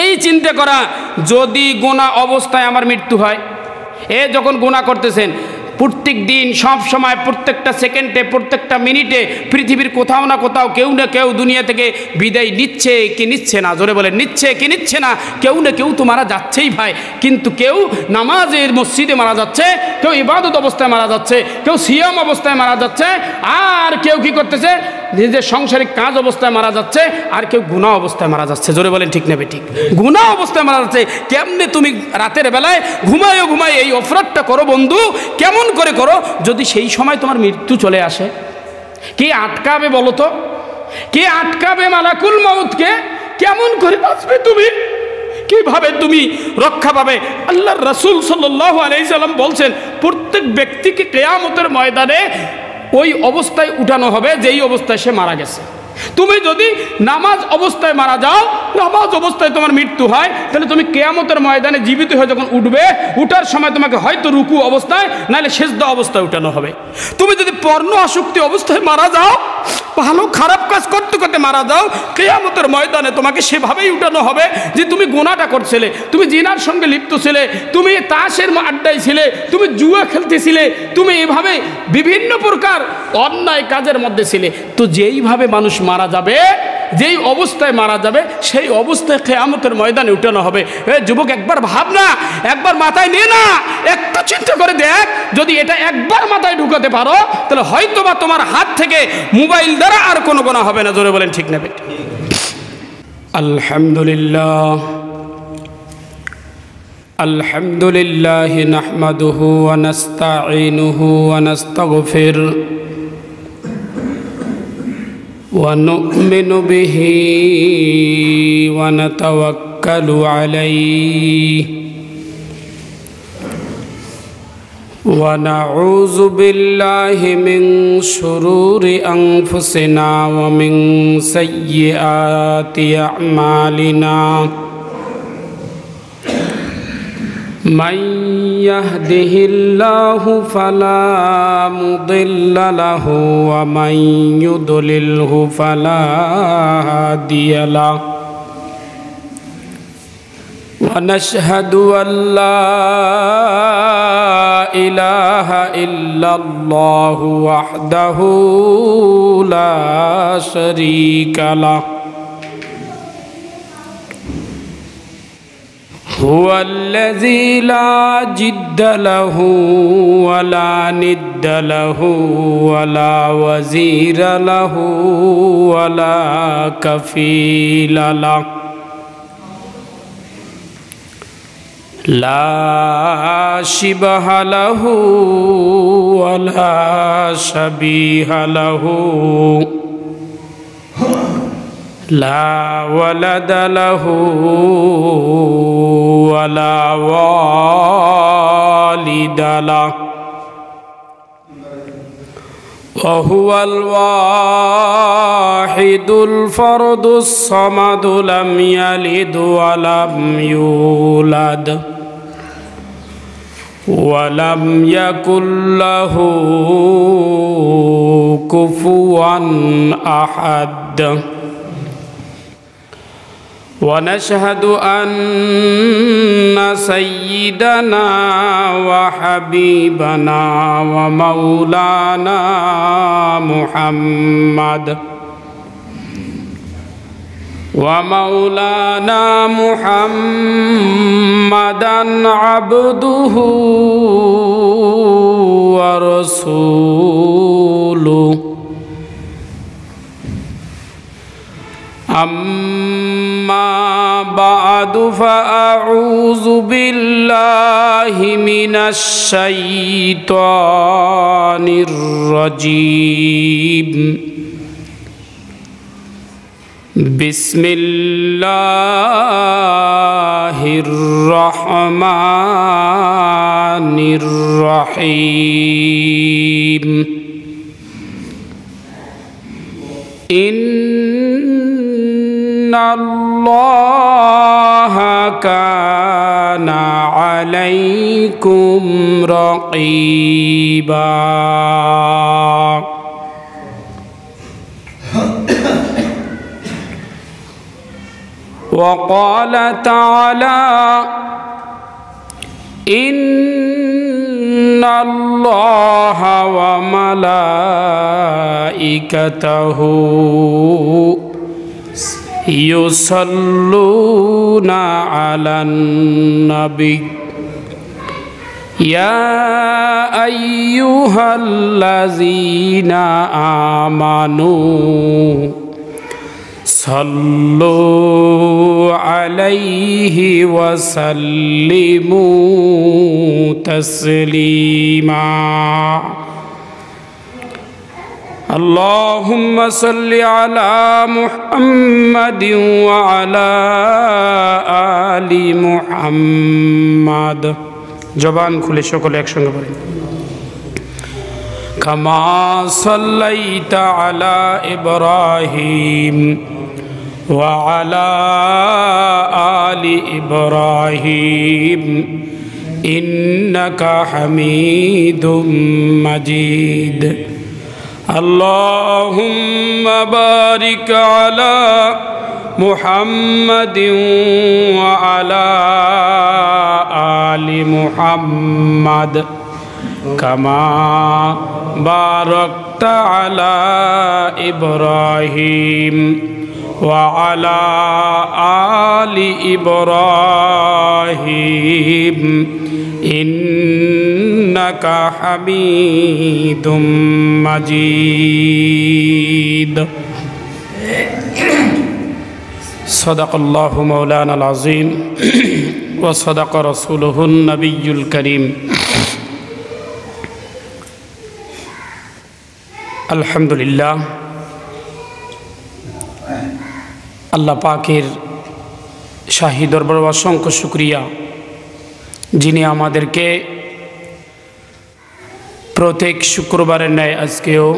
এই চিন্তা করা, যদি গুনাহ অবস্থায় আমার মৃত্যু হয়। এ যখন গুনাহ করতেছেন প্রত্যেক দিন, সব সময়, প্রত্যেকটা সেকেন্ডে, প্রত্যেকটা মিনিটে পৃথিবীর কোথাও না কোথাও কেউ না কেউ দুনিয়া থেকে বিদায় নিচ্ছে কি নিচ্ছে না, জোরে বলেন নিচ্ছে কি নিচ্ছে না। কেউ না কেউ তো মারা যাচ্ছেই ভাই, কিন্তু কেউ নামাজের মসজিদে মারা যাচ্ছে, কেউ ইবাদত অবস্থায় মারা যাচ্ছে, কেউ সিয়াম অবস্থায় মারা যাচ্ছে, আর কেউ কি করতেছে নিজের সাংসারিক কাজ অবস্থায় মারা যাচ্ছে, আর কেউ গুনাহ অবস্থায় মারা যাচ্ছে। জোরে বলেন ঠিক নেবে ঠিক? গুনাহ অবস্থায় মারা যাচ্ছে। কেমনে তুমি রাতের বেলায় ঘুমায়ও এই অপরাধটা করো বন্ধু, কেমন করে করো যদি সেই সময় তোমার মৃত্যু চলে আসে? কে আটকাবে বলো তো? কে আটকাবে মালাকুল মউতকে? কেমন করে বাঁচবে তুমি? কিভাবে তুমি রক্ষা পাবে? আল্লাহর রাসূল সাল্লাল্লাহু আলাইহি সাল্লাম বলছেন, প্রত্যেক ব্যক্তিকে কিয়ামতের ময়দানে ওই অবস্থায় উঠানো হবে যেই অবস্থায় সে মারা গেছে। তুমি যদি নামাজ অবস্থায় মারা যাও, নামাজ অবস্থায় তোমার মৃত্যু হয়, তাহলে তুমি কিয়ামতের ময়দানে জীবিত হয়ে যখন উঠবে, উঠার সময় তোমাকে হয়তো রুকু অবস্থায় নাহলে সিজদা অবস্থায় উঠানো হবে। তুমি যদি পর্ণ আসক্তি অবস্থায় মারা যাও, ভালো খারাপ কাজ করতে করতে মারা যাও, কিয়ামতের ময়দানে তোমাকে সেভাবেই উঠানো হবে যে তুমি গুনাহটা করছিলে, তুমি জিনার সঙ্গে লিপ্ত ছিলে, তুমি তাসের আড্ডায় ছিলে, তুমি জুয়া খেলতেছিলে, তুমি এভাবে বিভিন্ন প্রকার অন্যায় কাজের মধ্যে ছিলে। তো যেইভাবে মানুষ মারা যাবে, যেই অবস্থায় মারা যাবে, সেই অবস্থায় কিয়ামতের ময়দানে উঠানো হবে। যুবক, একবার ভাব না, একবার মাথায় নিয়ে না, একটু চিন্তা করে দেখ, যদি এটা একবার মাথায় ঢুকাতে পারো, তাহলে হয়তো বা তোমার হাত থেকে মোবাইল দ্বারা আর কোনো গুনাহ হবে না। জোরে বলেন ঠিক নেবে? আলহামদুলিল্লাহ, আলহামদুলিল্লাহ নাহমাদুহু ওয়া নাস্তাঈনুহু ওয়া নাস্তাগফির ونؤمن به ونتوكل عليه ونعوذ بالله من شرور أنفسنا ومن سيئات أعمالنا من يهده الله فلا مضل له ومن يضلله فلا هادي له ونشهد أن لا إله إلا الله وحده لا شريك له هو الذي لا جد له ولا ند له ولا وزير له ولا كفيل له لا شبه له ولا شبيه له لا ولد له ولا والد له وهو الواحد الفرد الصمد لم يلد ولم يولد ولم يكن له كفوا أحد ونشهد أن سيدنا وحبيبنا ومولانا محمدا عبده ورسوله أما بعد فأعوذ بالله من الشيطان الرجيم بسم الله الرحمن الرحيم إن الله كان عليكم رقيبا وقال تعالى إن الله وملائكته يصلون على النبي يا أيها الذين آمنوا صلوا عليه وسلموا تسليما اللهم صل على محمد وعلى آل محمد জবান খুলে সকলে একসঙ্গে পড়েন কামা সাল্লাইতা আলা ইব্রাহিম ওয়া আলা আলি ইব্রাহিম ইন্নাকা হামিদুম মাজিদ আল্লাহুম্মা বারিক আলা محمد وعلى آل محمد كما باركت على إبراهيم وعلى آل إبراهيم إنك حميد مجيد صدق الله مولانا العظيم وصدق رسوله النبي الكريم الحمد لله আল্লাহ পাকের শাহী দরবার অসংখ্য শুকরিয়া যিনি আমাদেরকে প্রত্যেক শুক্রবারের ন্যায় আজকেও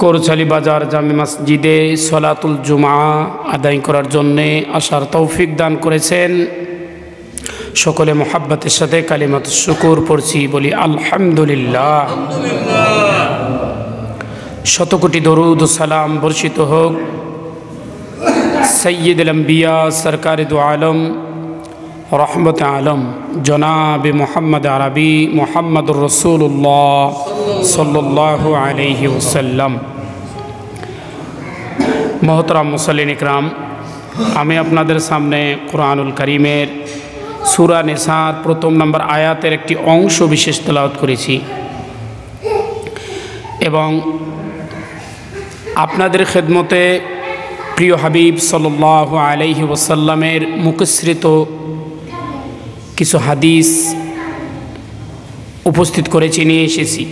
কোরচালি বাজার জামে মসজিদে সলাতুল জুমা আদায় করার জন্যে আসার তৌফিক দান করেছেন। সকলে মোহাব্বতের সাথে কালিমাত শুকুর পড়ছি, বলি আলহামদুলিল্লাহ। শতকোটি দরুদ ও সালাম বর্ষিত হোক সৈয়দুল আম্বিয়া সরকার দু আলম রহমত আলম জনাব মোহাম্মদ আরবি মোহাম্মদুর রসুল্লাহ সাল্লাল্লাহু আলাইহি ওয়াসাল্লাম। মোহতরাম মুসল্লিন ইকরাম, আমি আপনাদের সামনে কুরআনুল কারীমের সূরা নিসার প্রথম নম্বর আয়াতের একটি অংশ বিশেষ তেলাওয়াত করেছি এবং আপনাদের খেদমতে প্রিয় হাবিব সাল্লাল্লাহু আলাইহি ওয়াসাল্লামের মুখসৃত কিছু হাদিস উপস্থিত করেছি, নিয়ে এসেছি।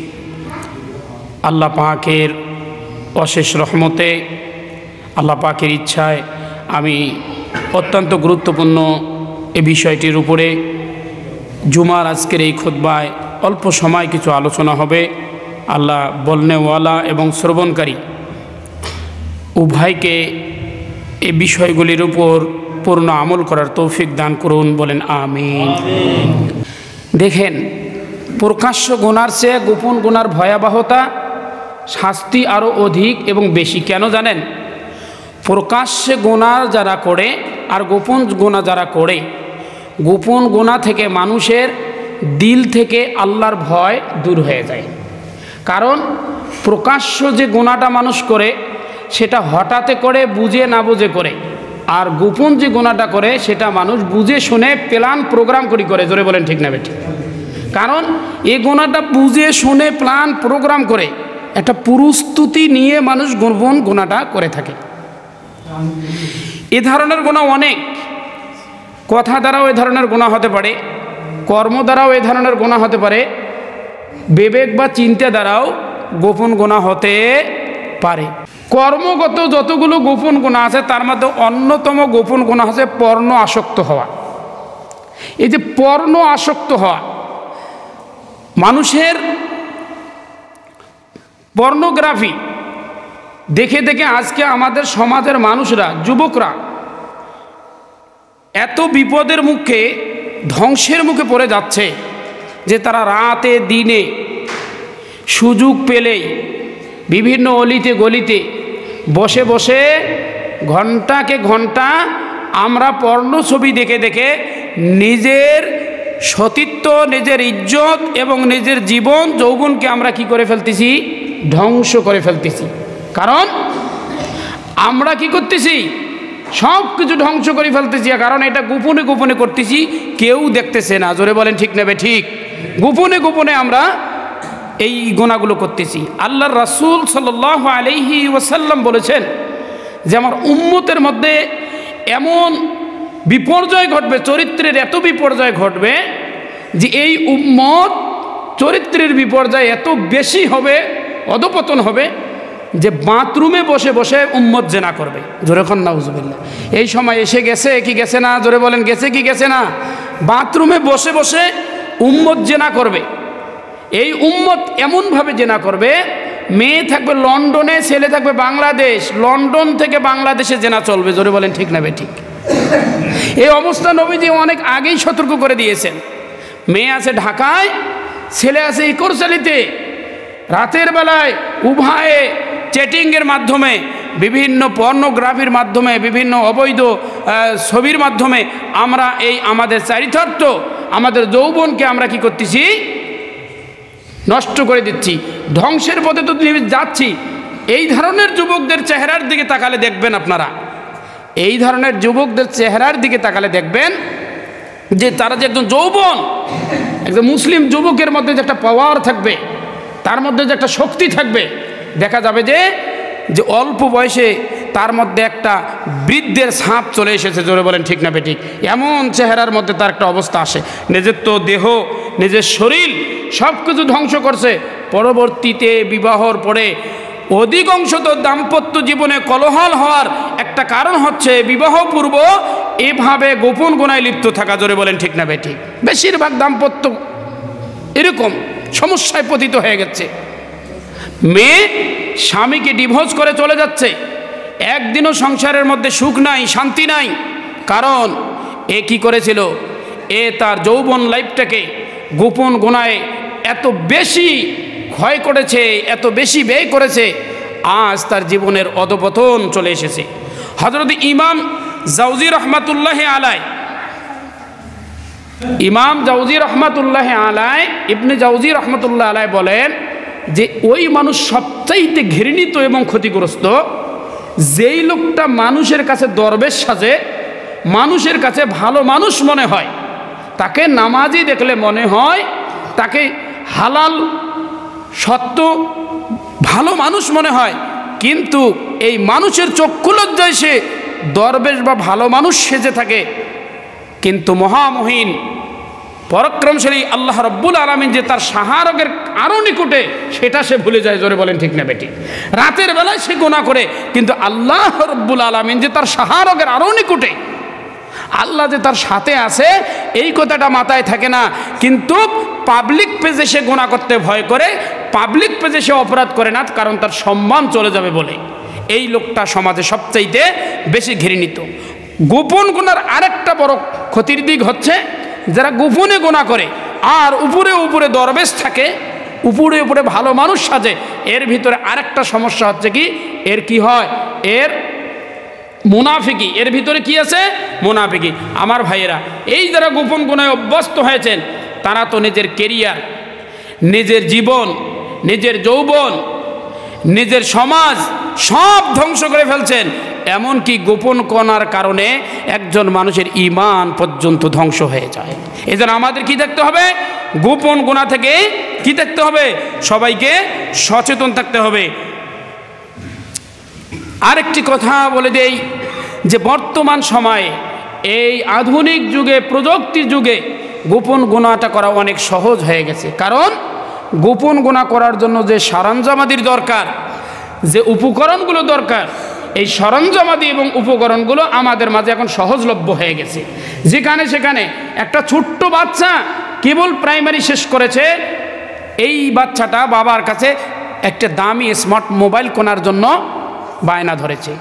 আল্লাহ পাকের অশেষ রহমতে, আল্লাহ পাকের ইচ্ছায় আমি অত্যন্ত গুরুত্বপূর্ণ এই বিষয়টির উপরে জুমার আজকের এই খুতবায় অল্প সময় কিছু আলোচনা হবে। আল্লাহ বলনেওয়ালা এবং শ্রবণকারী উভয়কে এই বিষয়গুলির উপর পূর্ণ আমল করার তৌফিক দান করুন, বলেন আমিন। দেখেন, প্রকাশ্য গুনার চেয়ে গোপন গুনার ভয়াবহতা, শাস্তি আরও অধিক এবং বেশি। কেন জানেন? প্রকাশ্যে গুনাহ যারা করে আর গোপন গুনাহ যারা করে, গোপন গুনাহ থেকে মানুষের দিল থেকে আল্লাহর ভয় দূর হয়ে যায়। কারণ প্রকাশ্য যে গুনাহটা মানুষ করে সেটা হঠাতে করে, বুঝে না বুঝে করে, আর গোপন যে গুনাহটা করে সেটা মানুষ বুঝে শুনে প্ল্যান প্রোগ্রাম করে। জোরে বলেন ঠিক না বেঠিক? কারণ এই গুনাহটা বুঝে শুনে প্ল্যান প্রোগ্রাম করে একটা প্রস্তুতি নিয়ে মানুষ গোপন গুনাহটা করে থাকে। এ ধরনের গুনাহ অনেক, কথা দ্বারাও এ ধরনের গুনাহ হতে পারে, কর্ম দ্বারাও এ ধরনের গুনাহ হতে পারে, বিবেক বা চিন্তা দ্বারাও গোপন গুনাহ হতে পারে। কর্মগত যতগুলো গোপন গুনাহ আছে তার মধ্যে অন্যতম গোপন গুনাহ আছে পর্ণ আসক্ত হওয়া। এই যে পর্ণ আসক্ত হওয়া, মানুষের পর্নোগ্রাফি দেখে দেখে আজকে আমাদের সমাজের মানুষরা, যুবকরা এত বিপদের মুখে, ধ্বংসের মুখে পড়ে যাচ্ছে যে তারা রাতে দিনে সুযোগ পেলেই বিভিন্ন অলিতে গলিতে বসে বসে ঘন্টাকে ঘন্টা আমরা পর্ণ ছবি দেখে দেখে নিজের সতীত্ব, নিজের ইজ্জত এবং নিজের জীবন যৌবনকে আমরা কি করে ফেলতেছি? ধ্বংস করে ফেলতেছি। কারণ আমরা কি করতেছি? সব কিছু ধ্বংস করে ফেলতেছি, কারণ এটা গোপনে গোপনে করতেছি, কেউ দেখতেছে না। জোরে বলেন ঠিক নেবে ঠিক? গোপনে গোপনে আমরা এই গুনাহগুলো করতেছি। আল্লাহর রাসূল সাল্লাল্লাহু আলাইহি ওয়াসাল্লাম বলেছেন যে আমার উম্মতের মধ্যে এমন বিপর্যয় ঘটবে, চরিত্রের এত বিপর্যয় ঘটবে যে এই উম্মত চরিত্রের বিপর্যয় এত বেশি হবে, অধপতন হবে যে বাথরুমে বসে বসে উম্মত জেনা করবে। জোরে খান নাউজুবিল্লাহ। এই সময় এসে গেছে কি গেছে না? জোরে বলেন গেছে কি গেছে না? বাথরুমে বসে বসে উম্মত জেনা করবে। এই উম্মত এমনভাবে জেনা করবে, মেয়ে থাকবে লন্ডনে, ছেলে থাকবে বাংলাদেশ, লন্ডন থেকে বাংলাদেশে জেনা চলবে। জোরে বলেন ঠিক না বে ঠিক? এই অবস্থা নবীজি অনেক আগেই সতর্ক করে দিয়েছেন। মেয়ে আছে ঢাকায়, ছেলে আছে ইকরসালিতে, রাতের বেলায় উভয়ে চ্যাটিংয়ের মাধ্যমে, বিভিন্ন পর্নোগ্রাফির মাধ্যমে, বিভিন্ন অবৈধ ছবির মাধ্যমে আমরা এই আমাদের চারিতার্থ, আমাদের যৌবনকে আমরা কি করতেছি? নষ্ট করে দিচ্ছি, ধ্বংসের পথে তো যাচ্ছি। এই ধরনের যুবকদের চেহারার দিকে তাকালে দেখবেন, আপনারা এই ধরনের যুবকদের চেহারার দিকে তাকালে দেখবেন যে তারা যে একজন যৌবন, একজন মুসলিম যুবকের মধ্যে যে একটা পাওয়ার থাকবে, তার মধ্যে যে একটা শক্তি থাকবে, দেখা যাবে যে অল্প বয়সে তার মধ্যে একটা বৃদ্ধের ছাপ চলে এসেছে। জোরে বলেন ঠিক না বেঠিক? এমন চেহারার মধ্যে তার একটা অবস্থা আসে, নিজের তো দেহ, নিজের শরীর সব কিছু ধ্বংস করছে। পরবর্তীতে বিবাহর পরে অধিকাংশ তো দাম্পত্য জীবনে কলহল হওয়ার একটা কারণ হচ্ছে বিবাহ পূর্ব এভাবে গোপন গুনায় লিপ্ত থাকা। জোরে বলেন ঠিক না বেঠিক? বেশিরভাগ দাম্পত্য এরকম সমস্যায় পতিত হয়ে গেছে। মেয়ে স্বামীকে ডিভোর্স করে চলে যাচ্ছে, একদিনও সংসারের মধ্যে সুখ নাই, শান্তি নাই। কারণ এ কি করেছিল? এ তার যৌবন লাইফটাকে গোপন গুনায় এত বেশি ক্ষয় করেছে, এত বেশি ব্যয় করেছে, আজ তার জীবনের অধপতন চলে এসেছে। হযরত ইমাম জাওজি রহমাতুল্লাহ আলাই, ইমাম জাওজি রহমাতুল্লাহ আলাই, ইবনে জাওজি রহমাতুল্লাহ আলাই বলেন যে ওই মানুষ সবচাইতে ঘৃণিত এবং ক্ষতিগ্রস্ত যেই লোকটা মানুষের কাছে দরবেশ সাজে, মানুষের কাছে ভালো মানুষ মনে হয়, তাকে নামাজি দেখলে মনে হয় তাকে হালাল সত্য ভালো মানুষ মনে হয়, কিন্তু এই মানুষের চক্ষু লজ্জায় সে দরবেশ বা ভালো মানুষ সেজে থাকে। কিন্তু মহামহিন পরাক্রমশালী আল্লাহ রব্বুল আলামিন যে তার শাহারগের আরও নিকটে, সেটা সে ভুলে যায়। জোরে বলেন ঠিক না বেটি? রাতের বেলায় সে গুনাহ করে, কিন্তু আল্লাহ রব্বুল আলামিন যে তার শাহারগের আরও নিকটে, আল্লাহ যে তার সাথে আছে এই কথাটা মাথায় থাকে না। কিন্তু পাবলিক পেজে সে গুনাহ করতে ভয় করে, পাবলিক পেজে সে অপরাধ করে না, কারণ তার সম্মান চলে যাবে বলে। এই লোকটা সমাজে সবচাইতে বেশি ঘৃণিত। গোপন গুনার আরেকটা বড় ক্ষতির দিক হচ্ছে যারা গোপনে গুনাহ করে আর উপরে উপরে দরবেশ থাকে, উপরে উপরে ভালো মানুষ সাজে। এর ভিতরে আরেকটা সমস্যা হচ্ছে কি, এর কি হয়? এর মুনাফিকি। এর ভিতরে কি আছে? মুনাফিকি। আমার ভাইয়েরা, এই যারা গোপন গুনায় অভ্যস্ত হয়েছেন, তারা তো নিজের কেরিয়ার, নিজের জীবন, নিজের যৌবন, নিজের সমাজ সব ধ্বংস করে ফেলছেন। এমনকি গোপন কণার কারণে একজন মানুষের ঈমান পর্যন্ত ধ্বংস হয়ে যায়। এই জন্য আমাদের কি দেখতে হবে? গোপন গুনাহ থেকে কি দেখতে হবে? সবাইকে সচেতন থাকতে হবে। আরেকটি কথা বলে দেই যে বর্তমান সময়ে এই আধুনিক যুগে, প্রযুক্তির যুগে গোপন গুনাহটা করা অনেক সহজ হয়ে গেছে। কারণ গোপন গুনাহ করার জন্য যে সরঞ্জামাদির দরকার, যে উপকরণগুলো দরকার, এই সরঞ্জামাদি এবং উপকরণগুলো আমাদের মাঝে এখন সহজলভ্য হয়ে গেছে। যেখানে সেখানে একটা ছোট্ট বাচ্চা কেবল প্রাইমারি শেষ করেছে, এই বাচ্চাটা বাবার কাছে একটা দামি স্মার্ট মোবাইল কেনার জন্য বায়না ধরেছে।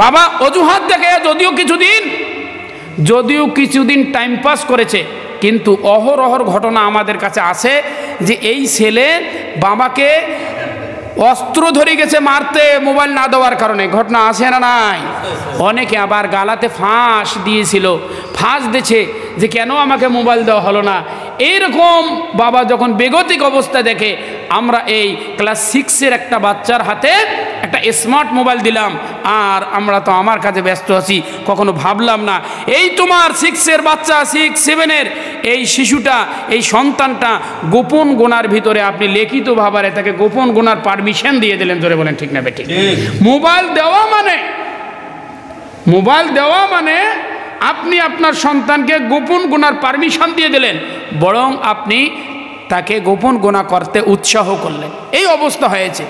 বাবা অজুহাত দেখে যদিও কিছুদিন টাইম পাস করেছে, কিন্তু অহরহর ঘটনা আমাদের কাছে আছে যে এই ছেলে বাবাকে অস্ত্র ধরে গেছে মারতে মোবাইল না দেওয়ার কারণে, ঘটনা আছে না নাই? অনেকে আবার গালাতে ফাঁস দিয়েছিল, ফাঁস দিয়েছে যে কেন আমাকে মোবাইল দেওয়া হলো না। এইরকম বাবা যখন বেগতিক অবস্থা দেখে, আমরা এই ক্লাস 6-এর একটা বাচ্চার হাতে একটা স্মার্ট মোবাইল দিলাম, আর আমরা তো আমার কাছে ব্যস্ত আছি, কখনো ভাবলাম না এই তোমার 6-এর বাচ্চা, 6-7-এর এই শিশুটা, এই সন্তানটা গোপন গোনার ভিতরে আপনি লিখিত ভাবারে তাকে গোপন গোনার পারমিশন দিয়ে দিলেন। জোরে বলেন ঠিক না বেঠিক? মোবাইল দেওয়া মানে আপনি আপনার সন্তানকে গোপন গোনার পারমিশন দিয়ে দিলেন, বরং আপনি তাকে গোপন গোনা করতে উৎসাহ করলেন। এই অবস্থা হয়েছে।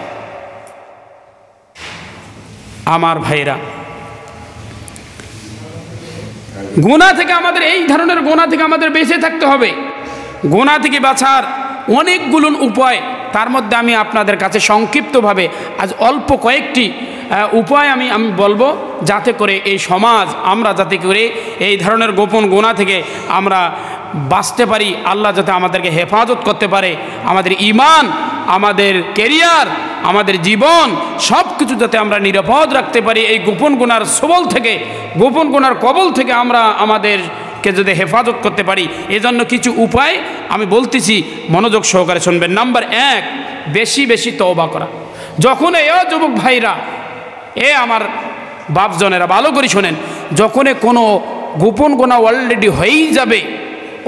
আমার ভাইরা, গুনাহ থেকে আমাদের, এই ধরনের গুনাহ থেকে আমাদের বেঁচে থাকতে হবে। গুনাহ থেকে বাঁচার অনেকগুলো উপায়, তার মধ্যে আমি আপনাদের কাছে সংক্ষিপ্তভাবে আজ অল্প কয়েকটি উপায় আমি বলবো, যাতে করে এই সমাজ, আমরা যাতে করে এই ধরনের গোপন গুনাহ থেকে আমরা বাঁচতে পারি, আল্লাহ যাতে আমাদেরকে হেফাজত করতে পারে, আমাদের ঈমান, আমাদের ক্যারিয়ার, আমাদের জীবন সব কিছু যাতে আমরা নিরাপদ রাখতে পারি এই গোপন গুনার সবল থেকে, গোপন গুনার কবল থেকে আমরা আমাদেরকে যদি হেফাজত করতে পারি, এজন্য কিছু উপায় আমি বলতেছি, মনোযোগ সহকারে শুনবেন। নাম্বার 1, বেশি বেশি তওবা করা। যখন যুবক ভাইরা, আমার বাপজনেরা ভালো করে শোনেন, যখন কোনো গোপন গুনাহ অলরেডি হয়েই যাবে,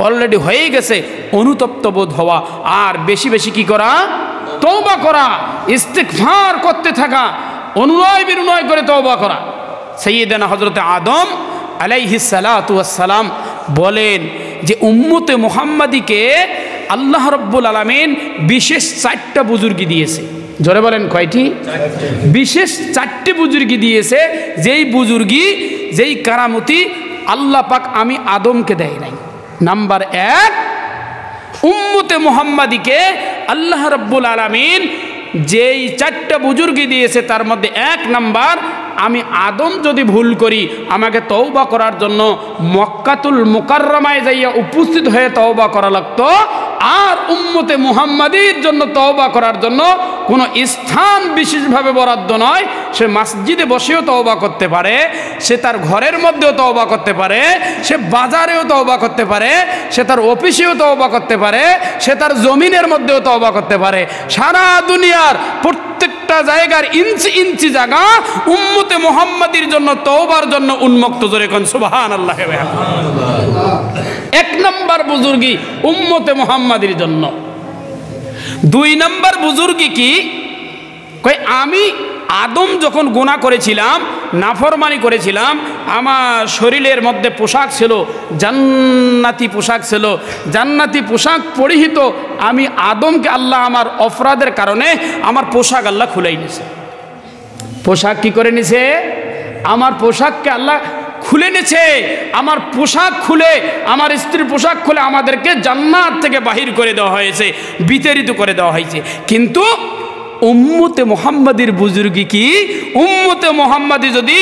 অলরেডি হয়ে গেছে, অনুতপ্ত বোধ হওয়া, আর বেশি বেশি কি করা? তওবা করা, ইস্তিগফার করতে থাকা, অনুনয় বিনয় করে তওবা করা। সাইয়্যিদানা হযরত আদম আলাইহিস সালাতু ওয়াস সালাম বলেন যে উম্মতে মুহাম্মাদিকে আল্লাহ রাব্বুল আলামিন বিশেষ 4টা বুজুর্গি দিয়েছে। জোরে বলেন কয়টি? বিশেষ 4টি বুজুর্গি দিয়েছে, যেই বুজুর্গি, যেই কারামতি আল্লাহ পাক আমি আদমকে দেয় নাই। নাম্বার 1, উম্মতে মুহাম্মাদিকে আল্লাহ রাব্বুল আলামিন যেই 4টা বুজুর্গি দিয়েছে, তার মধ্যে 1 নাম্বার, আমি আদম যদি ভুল করি আমাকে তওবা করার জন্য মক্কাতুল মুকাররমায় যাইয়া উপস্থিত হয়ে তওবা করা লাগতো, আর উম্মতে মুহাম্মাদির জন্য তওবা করার জন্য কোনো স্থান বিশেষভাবে বরাদ্দ নয়। সে মসজিদে বসেও তওবা করতে পারে, সে তার ঘরের মধ্যেও তওবা করতে পারে, সে বাজারেও তওবা করতে পারে, সে তার অফিসেও তওবা করতে পারে, সে তার জমিনের মধ্যেও তওবা করতে পারে। সারা দুনিয়ার প্রত্যেকটা জায়গার ইঞ্চি ইঞ্চি জায়গা উম্মতে মুহাম্মাদির জন্য তওবার জন্য উন্মুক্ত। জোরে কোন সুবহানাল্লাহ। 1 নম্বর বুজুর্গি উম্মতে মুহাম্মাদির জন্য। 2 নম্বর বুজুর্গি কি? কই আমি আদম যখন গুনাহ করেছিলাম, নাফরমানি করেছিলাম, আমার শরীরের মধ্যে পোশাক ছিল, জান্নাতি পোশাক ছিল, জান্নাতি পোশাক পরিহিত আমি আদমকে আল্লাহ আমার অপরাধের কারণে আমার পোশাক আল্লাহ খুলেই নিছে। পোশাক কি করে নিছে? আমার পোশাককে আল্লাহ খুলে নিছে। আমার পোশাক খুলে, আমার স্ত্রীর পোশাক খুলে আমাদেরকে জান্নাত থেকে বাহির করে দেওয়া হয়েছে, বিতাড়িত করে দেওয়া হয়েছে। কিন্তু উম্মতে মুহাম্মাদির বুজুর্গি কি? উম্মতে মুহাম্মাদি যদি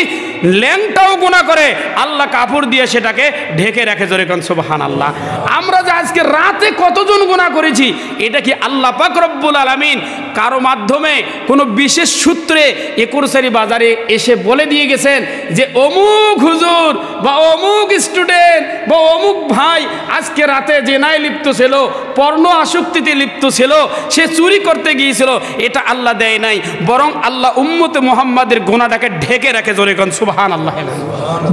ল্যাংটাও গুনাহ করে আল্লাহ কাপড় দিয়ে সেটাকে ঢেকে রাখে। জোরে কোন সুবহানাল্লাহ। আমরা যে আজকে রাতে কতজন গুনাহ করেছি, এটা কি আল্লাহ পাক রব্বুল আলামিন কারো মাধ্যমে কোনো বিশেষ সূত্রে একুরসারি বাজারে এসে বলে দিয়ে গেছেন যে অমুক হুজুর বা অমুক স্টুডেন্ট বা অমুক ভাই আজকে রাতে জেনায় লিপ্ত ছিল, পর্ণ আসক্তিতে লিপ্ত ছিল, সে চুরি করতে গিয়েছিল? এটা আল্লাহ দেয় নাই, বরং আল্লাহ উম্মতে মুহাম্মাদের গুনাহটাকে ঢেকে রাখে। জোরে কোন সুবহানাল্লাহ।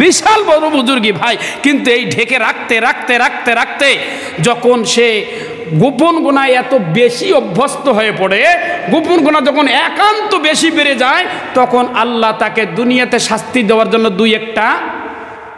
বিশাল বড় বুজুর্গি ভাই, কিন্তু এই ঢেকে রাখতে রাখতে রাখতে রাখতে যখন সে গোপন গুনাহ এত বেশি অভ্যস্ত হয়ে পড়ে, গোপন গুনাহ যখন একান্ত বেশি বেড়ে যায়, তখন আল্লাহ তাকে দুনিয়াতে শাস্তি দেওয়ার জন্য 2-1টা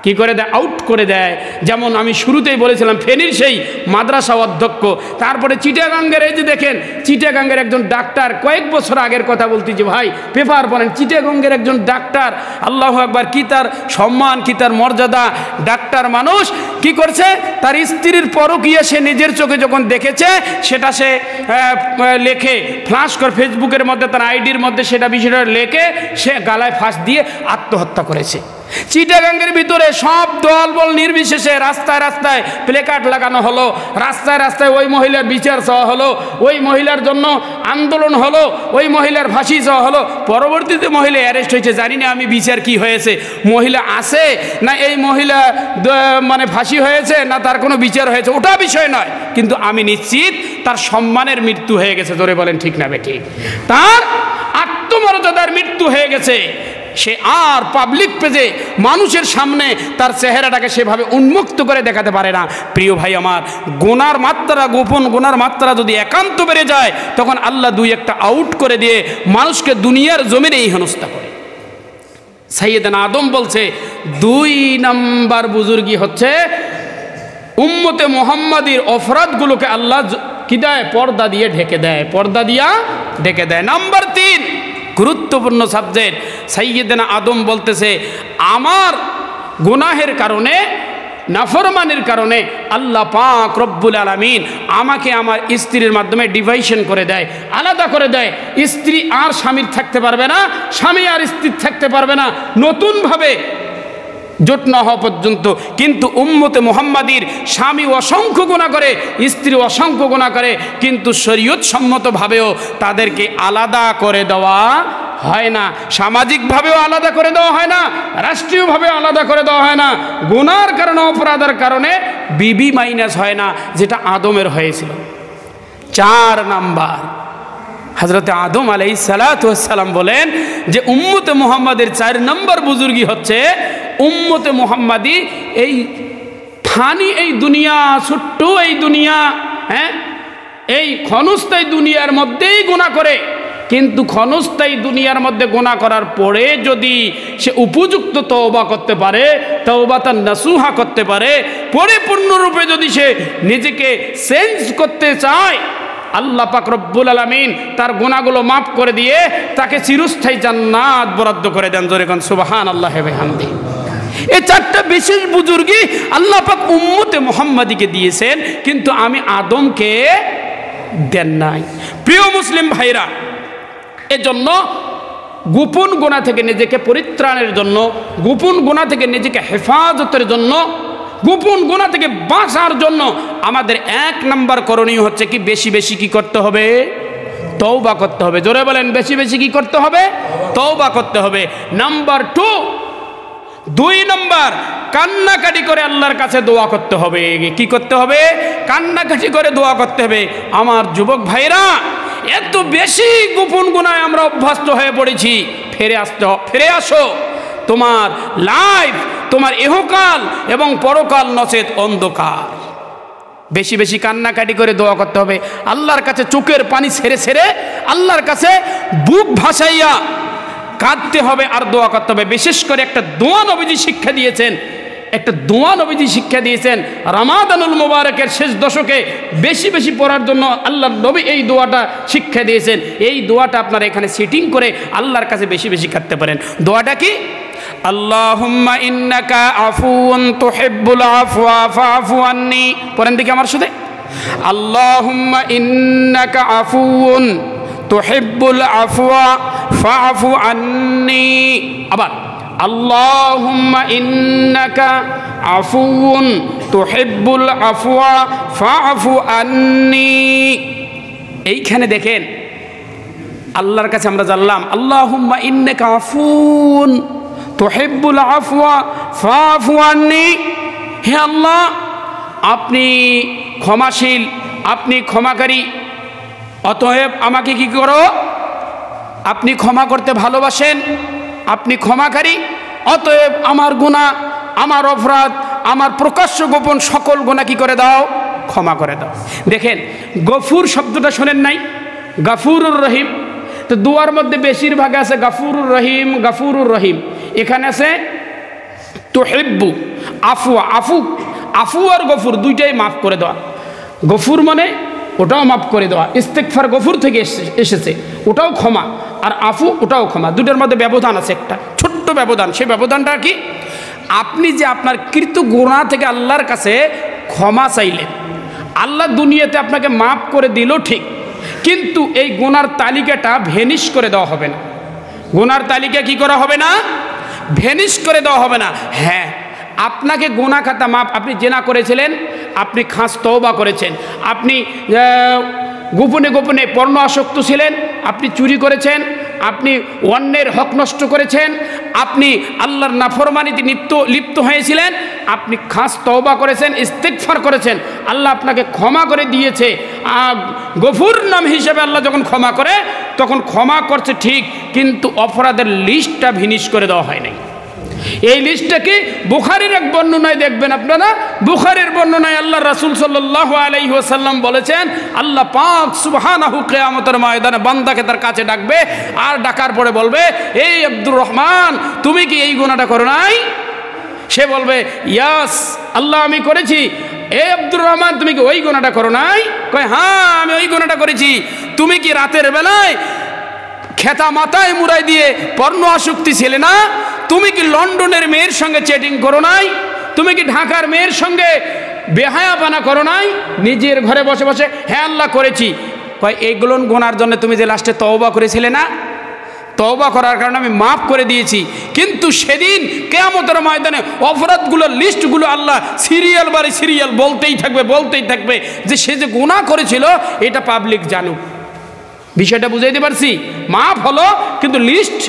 কি করে দেয়? আউট করে দেয়। যেমন আমি শুরুতেই বলেছিলাম, ফেনীর সেই মাদ্রাসা অধ্যক্ষ, তারপরে চিটাগাঙ্গের, এই যে দেখেন চিটাগাঙ্গের একজন ডাক্তার, কয়েক বছর আগের কথা বলতেছি ভাই, পেপার পড়েন, চিটাগাঙ্গের একজন ডাক্তার, আল্লাহু আকবার, কি তার সম্মান, কি তার মর্যাদা। ডাক্তার মানুষ কি করছে? তার স্ত্রীর পরকীয়া সে নিজের চোখে যখন দেখেছে, সেটা সে লেখে ফ্লাশ করে ফেসবুকের মধ্যে, তার আইডির মধ্যে সেটা বিষয়টা লেখে সে গালায় ফাঁস দিয়ে আত্মহত্যা করেছে। চিটাগাঙ্গের ভিতরে সব দল বল নির্বিশেষে রাস্তায় রাস্তায় প্লেকার্ড লাগানো হলো, রাস্তায় রাস্তায় ওই মহিলার বিচার চাওয়া হলো, ওই মহিলার জন্য আন্দোলন হলো, ওই মহিলার ফাঁসি চাওয়া হলো। পরবর্তীতে মহিলা অ্যারেস্ট হয়েছে, জানি না আমি বিচার কি হয়েছে, মহিলা আছে না এই মহিলা মানে ফাঁসি হয়েছে না তার কোনো বিচার হয়েছে ওটা বিষয় নয়, কিন্তু আমি নিশ্চিত তার সম্মানের মৃত্যু হয়ে গেছে। ধরে বলেন ঠিক না বেঠিক? তার আত্মমর্যাদার মৃত্যু হয়ে গেছে। সে আর পাবলিক পেজে মানুষের সামনে তার চেহারাটাকে সেভাবে উন্মুক্ত করে দেখাতে পারে না। প্রিয় ভাই আমার, গুনার মাত্রা, গোপন গুনার মাত্রা যদি একান্ত বেড়ে যায় তখন আল্লাহ দুই একটা আউট করে দিয়ে মানুষকে দুনিয়ার জমিনেই হেনস্থা করে। সাইয়েদনা আদম বলছে 2 নাম্বার বুজুর্গি হচ্ছে উম্মতে মুহাম্মাদির অপরাধগুলোকে আল্লাহ কি দেয়? পর্দা দিয়ে ঢেকে দেয়, পর্দা দিয়া ঢেকে দেয়। নাম্বার 3 গুরুত্বপূর্ণ সাবজেক্ট, সাইয়েদনা আদম বলতেছে আমার গুনাহের কারণে, নাফরমানির কারণে আল্লাহ পাক রব্বুল আলামিন আমাকে আমার স্ত্রীর মাধ্যমে ডিভাইশন করে দেয়, আলাদা করে দেয়। স্ত্রী আর স্বামীর থাকতে পারবে না, স্বামী আর স্ত্রীর থাকতে পারবে না নতুনভাবে জোট না হওয়া পর্যন্ত। কিন্তু উম্মতে মুহাম্মাদির স্বামী অসংখ্য গুনাহ করে, স্ত্রী অসংখ্য গুনাহ করে, কিন্তু শরীয়ত সম্মতভাবেও তাদেরকে আলাদা করে দেওয়া হয় না, সামাজিকভাবেও আলাদা করে দেওয়া হয় না, রাষ্ট্রীয়ভাবে আলাদা করে দেওয়া হয় না। গুনার কারণে, অপরাধের কারণে বিবি মাইনাস হয় না, যেটা আদমের হয়েছিল। 4 নাম্বার, হযরতে আদম আলাইহিস সালাতু ওয়াস সালাম বলেন যে উম্মতে মুহাম্মাদের 4 নম্বর বুজুর্গি হচ্ছে উম্মতে মুহাম্মাদি এই ফানি, এই দুনিয়া, ছোট্ট এই দুনিয়া, হ্যাঁ, এই ক্ষণস্থায়ী দুনিয়ার মধ্যেই গুনাহ করে, কিন্তু ক্ষণস্থায়ী দুনিয়ার মধ্যে গুনাহ করার পরে যদি সে উপযুক্ত তওবা করতে পারে, তওবাতান নাসুহা করতে পারে, পরিপূর্ণরূপে যদি সে নিজেকে চেঞ্জ করতে চায়, আল্লাহ পাক রব্বুল আলামিন তার গুনাহগুলো মাফ করে দিয়ে তাকে চিরস্থায়ী জান্নাত বরাদ্দ করে দেন। জোরে কোন সুবহানাল্লাহি ওয়া বিহামদিহি। এই 4টা বিশেষ বুজুর্গি আল্লাহ পাক উম্মতে মুহাম্মাদিকে দিয়েছেন, কিন্তু আমি আদমকে দেন নাই। প্রিয় মুসলিম ভাইরা, এজন্য গোপন গুনাহ থেকে নিজেকে পরিত্রাণের জন্য, গোপন গুনাহ থেকে নিজেকে হেফাজতের জন্য, গোপন গুনাহ থেকে বাঁচার জন্য আমাদের 1 নাম্বার করণীয় হচ্ছে কি? বেশি বেশি কি করতে হবে? তওবা করতে হবে। জোরে বলেন, বেশি বেশি কি করতে হবে? তওবা করতে হবে। নাম্বার 2 নাম্বার, কান্নাকাটি করে আল্লাহর কাছে দোয়া করতে হবে। কি করতে হবে? কান্নাকাটি করে দোয়া করতে হবে। আমার যুবক ভাইরা, এত বেশি গোপন গুনায় আমরা অভ্যস্ত হয়ে পড়েছি। ফিরে আসো। তোমার লাইফ, তোমার ইহকাল এবং পরকাল নচেত অন্ধকার। বেশি বেশি কান্নাকাটি করে দোয়া করতে হবে। আল্লাহর কাছে চোখের পানি ছেড়ে ছেড়ে আল্লাহর কাছে বুক ভাসাইয়া কাঁদতে হবে আর দোয়া করতে হবে। বিশেষ করে একটা দোয়া নবীজি শিক্ষা দিয়েছেন, রমাদানুল মুবারকের শেষ দশকে বেশি বেশি পড়ার জন্য আল্লাহর নবী এই দোয়াটা শিক্ষা দিয়েছেন। এই দোয়াটা আপনারা এখানে সেটিং করে আল্লাহর কাছে বেশি বেশি কাঁদতে পারেন। দোয়াটা কি? আল্লাহুম্মা ইন্নাকা আফুউন তুহিব্বুল আফওয়া ফাআফু আন্নি। পড়েন দেখি আমার সাথে, আল্লাহুম্মা ইন্নাকা আফুউন তুহিব্বুল আফওয়া ফাআফু আন্নি। আবার আল্লাহুম্মা ইন্নাকা আফুউন তুহিব্বুল আফওয়া ফাআফু আন্নি। এইখানে দেখেন আল্লাহর কাছে আমরা জানলাম আল্লাহুম্মা ইন্নাকা আফুউন তুহিব্বুল আফওয়া ফাআফু আন্নি। হে আল্লাহ, আপনি ক্ষমাশীল, আপনি ক্ষমাকারী, অতএব আমাকে কি করো? আপনি ক্ষমা করতে ভালোবাসেন, আপনি ক্ষমাকারী, অতএব আমার গুনাহ, আমার অপরাধ, আমার প্রকাশ্য গোপন সকল গুনাহ কি করে দাও? ক্ষমা করে দাও। দেখেন গফুর শব্দটা শোনেন নাই? গাফুরুর রহিম। তো দুয়ার মধ্যে বেশিরভাগ আছে গাফুরুর রহিম, গাফুরুর রহিম। এখানে আছে তুহিব্বু, আফওয়া। আফু আর গফুর দুইটাই মাফ করে দেওয়া। গফুর মানে ওটাও মাফ করে দেওয়া, ইস্তেগফার গফুর থেকে এসেছে, ওটাও ক্ষমা, আর আফু ওটাও ক্ষমা। দুটোর মধ্যে ব্যবধান আছে, একটা ছোট্ট ব্যবধান। সেই ব্যবধানটা কি? আপনি যে আপনার কৃত গুনাহ থেকে আল্লাহর কাছে ক্ষমা চাইলেন, আল্লাহ দুনিয়াতে আপনাকে মাফ করে দিল ঠিক, কিন্তু এই গুনার তালিকাটা ভেনিশ করে দেওয়া হবে না। গুনার তালিকা কি করা হবে না? ভ্যানিশ করে দেওয়া হবে না। হ্যাঁ, আপনাকে গুনাহ খাতা মাপ, আপনি জেনা করেছিলেন, আপনি খাস তওবা করেছেন, আপনি গোপনে গোপনে পর্ণ আসক্ত ছিলেন, আপনি চুরি করেছেন, আপনি অন্যের হক নষ্ট করেছেন, আপনি আল্লাহর নাফরমানিতে লিপ্ত হয়েছিলেন, আপনি খাস তওবা করেছেন, ইস্তিগফার করেছেন, আল্লাহ আপনাকে ক্ষমা করে দিয়েছে। গফুর নাম হিসেবে আল্লাহ যখন ক্ষমা করে তখন ক্ষমা করছে ঠিক, কিন্তু অপরাধের লিস্টটা ভিনিশ করে দেওয়া হয় নাই। এই লিস্টটা কি বুখারীর এক বর্ণনায় দেখবেন আপনারা, বুখারীর বর্ণনায় আল্লাহ রাসূল সাল্লাল্লাহু আলাইহি ওয়াসাল্লাম বলেছেন, আল্লাহ পাক সুবহানাহু কিয়ামতের ময়দানে বান্দাকে তার কাছে ডাকবে, আর ডাকার পরে বলবে, এই আব্দুর রহমান তুমি কি এই গুনাহটা করো নাই? সে বলবে, ইয়াস আল্লাহ আমি করেছি। এ আব্দুর রহমান তুমি কি ওই গুনাহটা করো নাই? কয় হ্যাঁ আমি ওই গুনাহটা করেছি। তুমি কি রাতের বেলায় খেতা মাথায় মুড়াই দিয়ে পর্ণ আসক্তি ছিলে না? তুমি কি লন্ডনের মেয়ের সঙ্গে চ্যাটিং করো নাই? তুমি কি ঢাকার মেয়ের সঙ্গে বেহায়াপানা করো নাই? নিজের ঘরে বসে বসে হ্যাঁ আল্লাহ করেছি। কয় এইগুলো গুনার জন্য তুমি যে লাস্টে তওবা করেছিলে না, তওবা করার কারণে আমি মাফ করে দিয়েছি। কিন্তু সেদিন কিয়ামতের ময়দানে অপরাধগুলোর লিস্টগুলো আল্লাহ সিরিয়াল বারে সিরিয়াল বলতেই থাকবে যে সে যে গুনাহ করেছিল এটা পাবলিক জানুক। বিষয়টা বুঝাইতে পারছি? মাফ হলো কিন্তু লিস্ট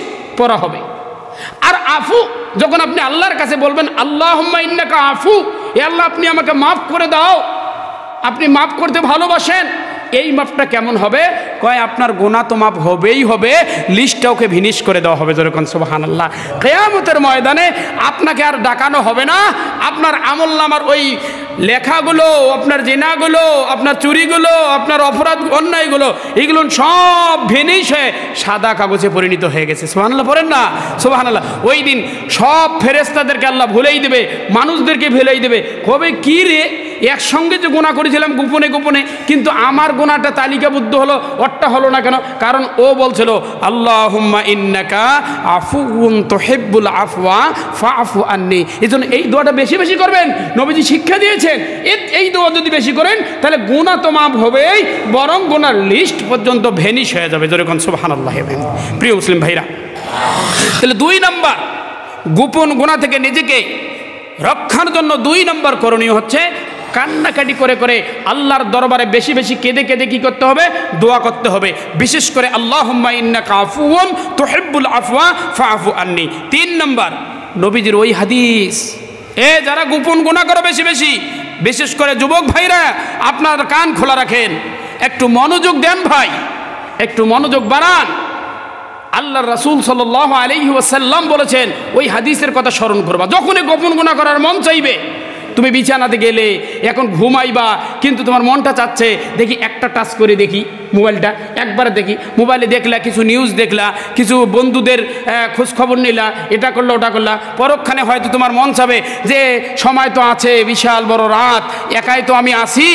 পড়া হবে। আর আফু যখন আপনি আল্লাহর কাছে বলবেন, আল্লাহুম্মা ইন্নাকা আফু, এ আল্লাহ আপনি আমাকে মাফ করে দাও, আপনি মাফ করতে ভালোবাসেন, এই মাপটা কেমন হবে? কয় আপনার গুনাহ তো মাপ হবেই হবে, লিস্টটা ওকে ভিনিশ করে দেওয়া হবে। যেরকম সুবহানাল্লাহ, কিয়ামতের ময়দানে আপনাকে আর ডাকানো হবে না। আপনার আমলনামার ওই লেখাগুলো, আপনার জিনাগুলো, আপনার চুরিগুলো, আপনার অপরাধ অন্যায়গুলো, এগুলো সব ভিনিশ হয়ে সাদা কাগজে পরিণত হয়ে গেছে। সুবহানাল্লাহ পড়েন না? সুবহানাল্লাহ। ওই দিন সব ফেরেশতাদেরকে আল্লাহ ভুলেই দেবে, মানুষদেরকে ভুলেই দেবে। কবে কি রে, একসঙ্গে যে গুনাহ করেছিলাম গোপনে গোপনে, কিন্তু আমার গুনাহটা তালিকাবদ্ধ হলো, ওরটা হলো না কেন? কারণ ও বলছিল আল্লাহুম্মা ইন্নাকা আফুউন তুহিব্বুল আফওয়া ফাআফু আন্নি। এজন্য এই দোয়াটা বেশি বেশি করবেন, নবীজি শিক্ষা দিয়েছেন। এই দোয়া যদি বেশি করেন তাহলে গুনাহ তো মাফ হবেই, বরং গুনার লিস্ট পর্যন্ত ভ্যানিশ হয়ে যাবে। যেরকম সুবহানাল্লাহ। প্রিয় মুসলিম ভাইরা, তাহলে 2 নম্বর গোপন গুনাহ থেকে নিজেকে রক্ষার জন্য 2 নম্বর করণীয় হচ্ছে কান্নাকাটি করে করে আল্লাহর দরবারে বেশি বেশি কেঁদে কেঁদে কি করতে হবে? দোয়া করতে হবে। বিশেষ করে আল্লাহুম্মা ইন্নাকা আফুউন তুহিব্বুল আফওয়া ফাআফু আন্নি। 3 নম্বর নবীজির ওই হাদিস, যারা গোপন গুনাহ করে বেশি বেশি, বিশেষ করে যুবক ভাইরা আপনার কান খোলা রাখেন, একটু মনোযোগ দেন ভাই, একটু মনোযোগ বাড়ান। আল্লাহ রাসূল সাল্লাল্লাহু আলাইহি ওয়াসাল্লাম বলেছেন, ওই হাদিসের কথা স্মরণ করবা যখনই গোপন গুনাহ করার মন চাইবে। তুমি বিছানাতে গেলে এখন ঘুমাইবা, কিন্তু তোমার মনটা চাচ্ছে দেখি একটা টাচ করে দেখি মোবাইলটা, একবারে দেখি। মোবাইলে দেখলা, কিছু নিউজ দেখলা, কিছু বন্ধুদের খোঁজখবর নিলা, এটা করলা ওটা করলা, পরক্ষণে হয়তো তোমার মন চাবে যে সময় তো আছে, বিশাল বড় রাত, একাই তো আমি আসি,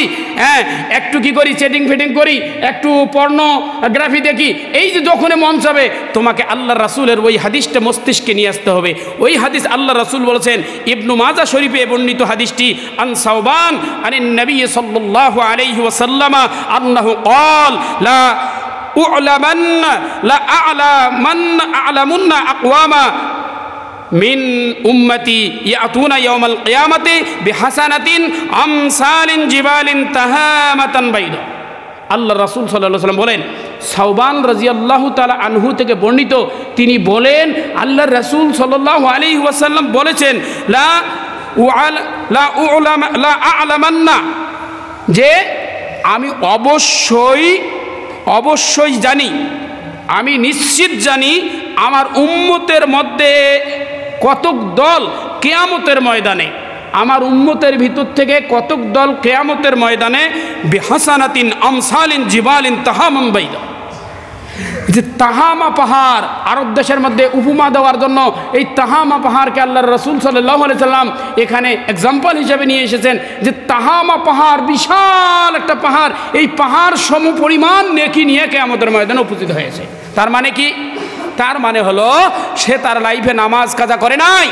একটু কি করি, চ্যাটিং ফেটিং করি, একটু পর্নোগ্রাফি দেখি। এই যে যখনই মন চাবে, তোমাকে আল্লাহ রাসূলের ওই হাদিসটা মস্তিষ্কে নিয়ে আসতে হবে। ওই হাদিস আল্লাহ রাসূল বলেছেন, ইবনু মাজাহ শরীফে বর্ণিত হাদিসটি, আন সাওবান আনিন নবী সাল্লাল্লাহু আলাইহি ওয়াসাল্লাম আন্নাহু ক্বাল লা উ'লামান্না লা আ'লামুন্না আকওয়ামা মিন উম্মতি ইয়াতুনা ইয়াওমাল কিয়ামাতি বিহাসানাতিন আমসালিন জিবালিন তাহামাতান বাইদা। আল্লাহ রাসূল সাল্লাল্লাহু আলাইহি ওয়াসাল্লাম বলেন, সাওবান রাদিয়াল্লাহু তাআলা আনহু থেকে বর্ণিত, তিনি বলেন আল্লাহ রাসূল সাল্লাল্লাহু আলাইহি ওয়াসাল্লাম বলেছেন, লা আ'লামান্না, যে আমি অবশ্যই জানি, আমি নিশ্চিত জানি আমার উম্মতের মধ্যে কতক দল কিয়ামতের ময়দানে, আমার উম্মতের ভিতর থেকে কতক দল কিয়ামতের ময়দানে বিহাসানাতিন আমসালিন জিবালিন তাহামান বাইদা। যে তাহামা পাহাড়, আরব দেশের মধ্যে উপমা দেওয়ার জন্য এই তাহামা পাহাড়কে আল্লাহর রাসূল সাল্লাল্লাহু আলাইহি সাল্লাম এখানে এক্সাম্পল হিসেবে নিয়ে এসেছেন, যে তাহামা পাহাড় বিশাল একটা পাহাড়, এই পাহাড় সম পরিমাণ নেকি নিয়ে কিয়ামতের ময়দানে উপস্থিত হয়েছে। তার মানে কি? তার মানে হলো সে তার লাইফে নামাজ কাজা করে নাই,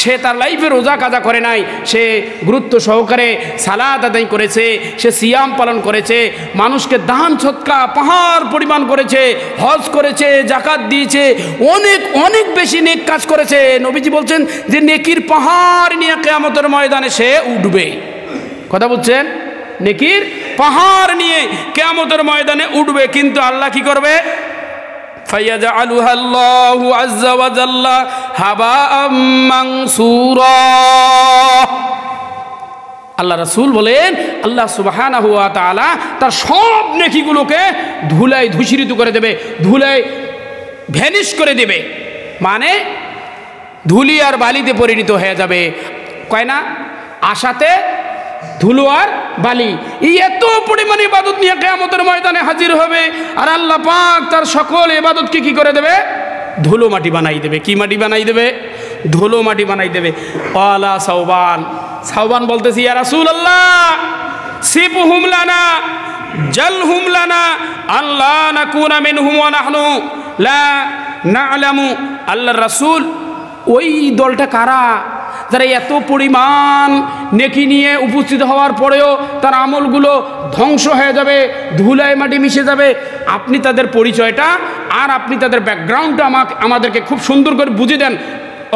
সে তার লাইফে রোজা কাজা করে নাই, সে গুরুত্ব সহকারে সালাত আদায় করেছে, সে সিয়াম পালন করেছে, মানুষকে দান সদকা পাহাড় পরিমাণ করেছে, হজ করেছে, জাকাত দিয়েছে, অনেক অনেক বেশি নেক কাজ করেছে। নবীজি বলছেন যে নেকির পাহাড় নিয়ে কিয়ামতের ময়দানে সে উঠবে। কথা বুঝছেন? নেকির পাহাড় নিয়ে কিয়ামতের ময়দানে উঠবে, কিন্তু আল্লাহ কি করবে? ফায়াজআলুহা আল্লাহু আযজা ওয়া জাল্লা হাবাআম মানসুরা। আল্লাহ রাসূল বলেন আল্লাহ সুবহানাহু ওয়া তাআলা তার সব নেকিগুলোকে ধুলায় ধূসরিত করে দেবে, ধুলায় ভ্যানিশ করে দেবে, মানে ধুলি আর বালিতে পরিণত হয়ে যাবে। কয় না আশাতে ধুলো আর বালি, এই এত পরিমাণ ইবাদত নিয়ে কিয়ামতের ময়দানে হাজির হবে, আর আল্লাহ পাক তার সকল ইবাদতকে কি করে দেবে? ধুলো মাটি বানাই দেবে। কি মাটি বানাই দেবে? ধুলো মাটি বানাই দেবে। ওয়ালা সাওবান, সাওবান বলতেছি ইয়া রাসূলুল্লাহ সিবহুম লানা জালহুম লানা আল্লাহ নাকুনা মিনহুম ওয়া নাহনু লা না'লামু। আল্লাহর রাসূল ওই দলটা কারা যারা এত পরিমাণ নেকি নিয়ে উপস্থিত হওয়ার পরেও তার আমলগুলো ধ্বংস হয়ে যাবে, ধুলায় মাটি মিশে যাবে? আপনি তাদের পরিচয়টা আর আপনি তাদের ব্যাকগ্রাউন্ডটা আমাদেরকে খুব সুন্দর করে বুঝিয়ে দেন,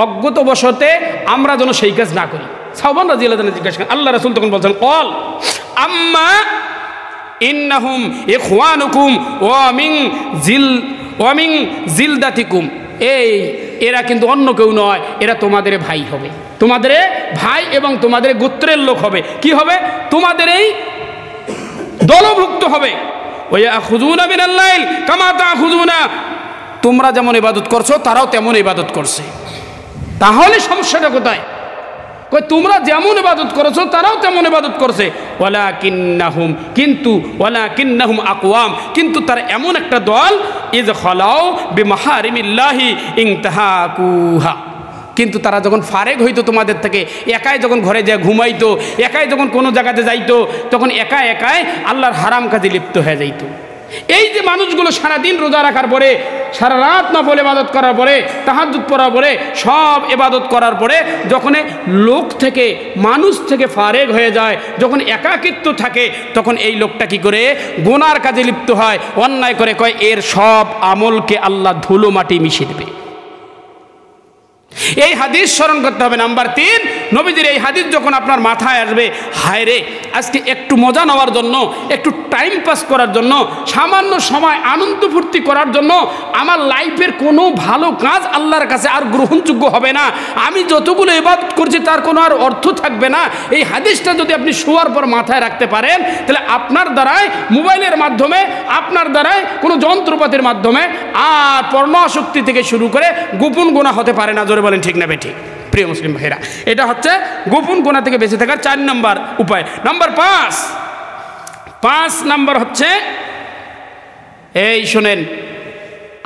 অজ্ঞতবশতে আমরা যেন সেই কাজ না করি। সাওবান রাদিয়াল্লাহু আনহু জিজ্ঞাসা করেন, আল্লাহ রাসূল তখন বলছেন কল আম্মা ইন্নাহুম ইখওয়ানুকুম ওয়া মিন জিলদাতিকুম। এই এরা কিন্তু অন্য কেউ নয়, এরা তোমাদের ভাই হবে, তোমাদের ভাই এবং তোমাদের গোত্রের লোক হবে। কি হবে? তোমাদের এই দলভুক্ত হবে। ওয়ায়াখুযুনা মিনাল লাইল কামা তাখুযুনা, তোমরা যেমন ইবাদত করছো তারাও তেমন ইবাদত করছে। তাহলে সমস্যাটা কোথায়? কই তোমরা যেমন ইবাদত করেছো তারাও তেমন ইবাদত করছে। ওয়ালাকিন্নাহুম আকওয়াম, কিন্তু তার এমন একটা দল ইয খালাউ বিমাহারিমিল্লাহি ইনতাহাকুহা, কিন্তু তারা যখন ফারেক হইতো তোমাদের থেকে, একাই যখন ঘরে যায় ঘুমাইতো, একাই যখন কোনো জায়গাতে যাইতো, তখন একা একাই আল্লাহর হারাম কাজে লিপ্ত হয়ে যাইতো। এই যে মানুষগুলো সারাদিন রোজা রাখার পরে, সারা রাত নফল ইবাদত করার পরে, তাহাজ্জুদ পড়ার পরে, সব ইবাদত করার পরে যখন লোক থেকে মানুষ থেকে ফারেক হয়ে যায়, যখন একাকিত্ব থাকে, তখন এই লোকটা কি করে? গুনার কাজে লিপ্ত হয়, অন্যায় করে। কয় এর সব আমলকে আল্লাহ ধুলো মাটি মিশিয়ে দেবে। এই হাদিস স্মরণ করতে হবে। নাম্বার 3, নবীজির এই হাদিস যখন আপনার মাথায় আসবে, হায় রে আজকে একটু মজা নেওয়ার জন্য, একটু টাইম পাস করার জন্য, সামান্য সময় আনন্দ ফুর্তি করার জন্য আমার লাইফের কোনো ভালো কাজ আল্লাহর কাছে আর গ্রহণযোগ্য হবে না, আমি যতগুলো ইবাদত করছি তার কোনো আর অর্থ থাকবে না। এই হাদিসটা যদি আপনি শোয়ার পর মাথায় রাখতে পারেন, তাহলে আপনার দ্বারায় মোবাইলের মাধ্যমে, আপনার দ্বারায় কোনো যন্ত্রপাতির মাধ্যমে আর পর্ণ আসক্তি থেকে শুরু করে গোপন গুনাহ হতে পারে না। জোরে বলেন ঠিক না বেঠিক? প্রিয় মুসলিম ভাইরা, এটা হচ্ছে গোপন গুনাহ থেকে বেঁচে থাকার 4 নম্বর উপায়। নাম্বার 5 নাম্বার হচ্ছে, এই শোনেন,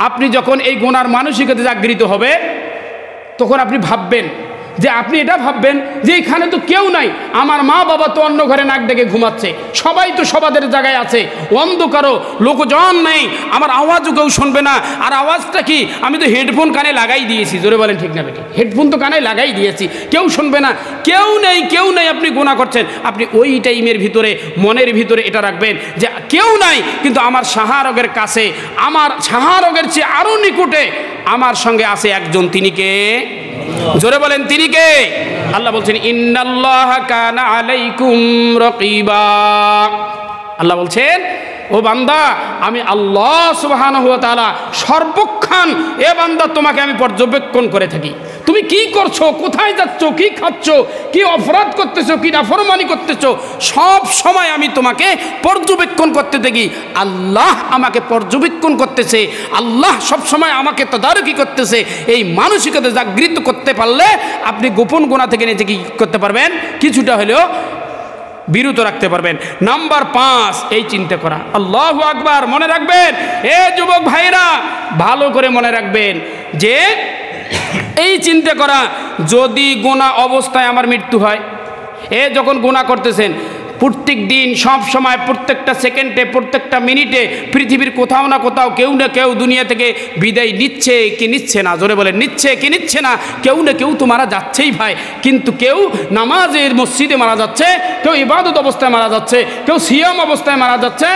আপনি যখন এই গুনার মানসিকতা জাগৃত হবে, তখন আপনি ভাববেন যে, আপনি এটা ভাববেন যে এখানে তো কেউ নাই, আমার মা বাবা তো অন্য ঘরে নাক ডেকে ঘুমাচ্ছে, সবাই তো সবাদের জায়গায় আছে, অন্ধকারও, লোকজন নেই, আমার আওয়াজও কেউ শুনবে না। আর আওয়াজটা কি? আমি তো হেডফোন কানে লাগাই দিয়েছি। জোরে বলেন ঠিক না বেটি? হেডফোন তো কানে লাগাই দিয়েছি, কেউ শুনবে না, কেউ নেই, আপনি গুনাহ করছেন। আপনি ওই টাইমের ভিতরে, মনের ভিতরে এটা রাখবেন যে কেউ নাই, কিন্তু আমার শাহরগের কাছে, আমার শাহরগের চেয়ে আরো নিকটে আমার সঙ্গে আছে একজন। তিনি কে? জোরে বলেন তিনি কে? আল্লাহ বলছেন ইন্নাল্লাহা কানা আলাইকুম রাকিবা। আল্লাহ বলছেন, ও বান্দা, আমি আল্লাহ সুবহানাহু ওয়া তাআলা সর্বক্ষণ, এ বান্দা তোমাকে আমি পর্যবেক্ষণ করে থাকি। তুমি কি করছো, কোথায় যাচ্ছ, কি খাচ্ছ, কি অপরাধ করতেছো, কি নাফরমানি করতেছো, সব সময় আমি তোমাকে পর্যবেক্ষণ করতে থাকি। আল্লাহ আমাকে পর্যবেক্ষণ করতেছে, আল্লাহ সব সময় আমাকে তদারকি করতেছে। এই মানসিকতা জাগৃত করতে পারলে আপনি গোপন গুনাহ থেকে নিজেকে কি করতে পারবেন? কিছুটা হলেও বিরত রাখতে পারবেন। নাম্বার 5, এই চিন্তা করা। আল্লাহু আকবার। মনে রাখবেন, এ যুবক ভাইরা, ভালো করে মনে রাখবেন যে এই চিন্তা করা, যদি গুনাহ অবস্থায় আমার মৃত্যু হয়, যখন গুনাহ করতেছেন, প্রত্যেক দিন সব সময় প্রত্যেকটা সেকেন্ডে প্রত্যেকটা মিনিটে পৃথিবীর কোথাও না কোথাও কেউ না কেউ দুনিয়া থেকে বিদায় নিচ্ছে কি নিচ্ছে না, জোরে বলেন নিচ্ছে কি নিচ্ছে না, কেউ না কেউ তো মারা যাচ্ছেই ভাই। কিন্তু কেউ নামাজের মসজিদে মারা যাচ্ছে, কেউ ইবাদত অবস্থায় মারা যাচ্ছে, কেউ সিয়াম অবস্থায় মারা যাচ্ছে,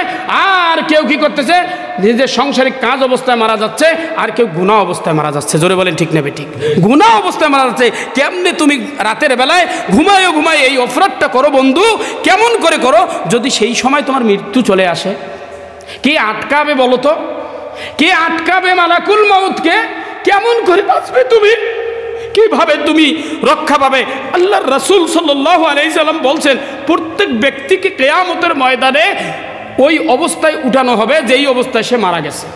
আর কেউ কি করতেছে নিজের সাংসারিক কাজ অবস্থায় মারা যাচ্ছে, আর কেউ গুনাহ অবস্থায় মারা যাচ্ছে। জোরে বলেন ঠিক নেবে ঠিক, গুনাহ অবস্থায় মারা যাচ্ছে। কেমনে তুমি রাতের বেলায় ঘুমায় এই অপরাধটা করো বন্ধু, কেমন করে করো? যদি সেই সময় তোমার মৃত্যু চলে আসে, কে আটকাবে বলো তো? কে আটকাবে মালাকুল মউতকে? কেমন করে বাঁচবে তুমি? কিভাবে তুমি রক্ষা পাবে? আল্লাহর রাসূল সাল্লাল্লাহু আলাইহি সাল্লাম বলছেন, প্রত্যেক ব্যক্তিকে কিয়ামতের ময়দানে ওই অবস্থায় উঠানো হবে যেই অবস্থায় সে মারা গেছে।